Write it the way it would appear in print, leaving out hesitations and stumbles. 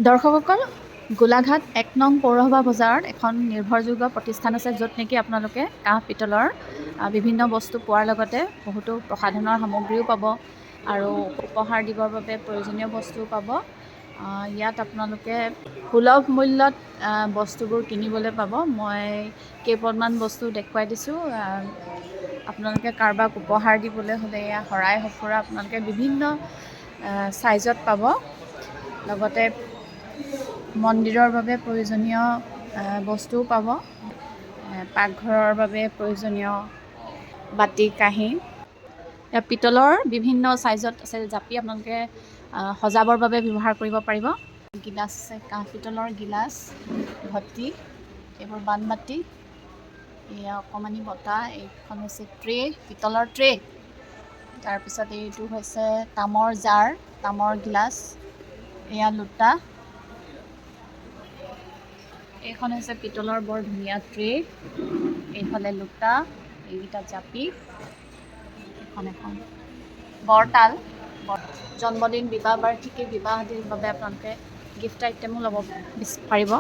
দৰ্শকসকল, গোলাঘাট ১ নং পৌৰসভা বজাৰত এখন নিৰ্ভৰযোগ্য প্ৰতিষ্ঠান আছে, য'ত নেকি আপোনালোকে কাঁহ পিতলৰ বিভিন্ন বস্তু পোৱাৰ লগতে বহুতো প্ৰসাধনৰ সামগ্ৰীও পাব আৰু উপহাৰ দিবৰ বাবে প্ৰয়োজনীয় বস্তুও পাব। ইয়াত আপোনালোকে সুলভ মূল্যত বস্তুবোৰ কিনিবলৈ পাব। মই কেইপদমান বস্তু দেখুৱাই দিছোঁ। আপোনালোকে কাৰোবাক উপহাৰ দিবলৈ হ'লে এয়া শৰাই সঁফুৰা আপোনালোকে বিভিন্ন চাইজত পাব। লগতে মন্দিৰৰ বাবে প্ৰয়োজনীয় বস্তুও পাব। পাকঘৰৰ বাবে প্ৰয়োজনীয় বাতি কাঁহী, পিতলৰ বিভিন্ন চাইজত আছে জাপি, আপোনালোকে সজাবৰ বাবে ব্যৱহাৰ কৰিব পাৰিব। গিলাচ আছে, কাঁহ পিতলৰ গিলাচ, ঘটি, এইবোৰ বানবাতি, এয়া অকণমানি বটা, এইখন হৈছে ট্ৰে, পিতলৰ ট্ৰে। তাৰপিছত এইটো হৈছে তামৰ জাৰ, তামৰ গিলাচ, এয়া লোটা। এইখন হৈছে পিতলৰ বৰ ধুনীয়া ট্ৰে, এইফালে লোটা, এইকেইটা জাপি, এখন বৰতাল, জন্মদিন, বিবাহ বাৰ্ষিকী, বিবাহ আদিৰ বাবে আপোনালোকে গিফ্ট আইটেমো ল'ব পাৰিব।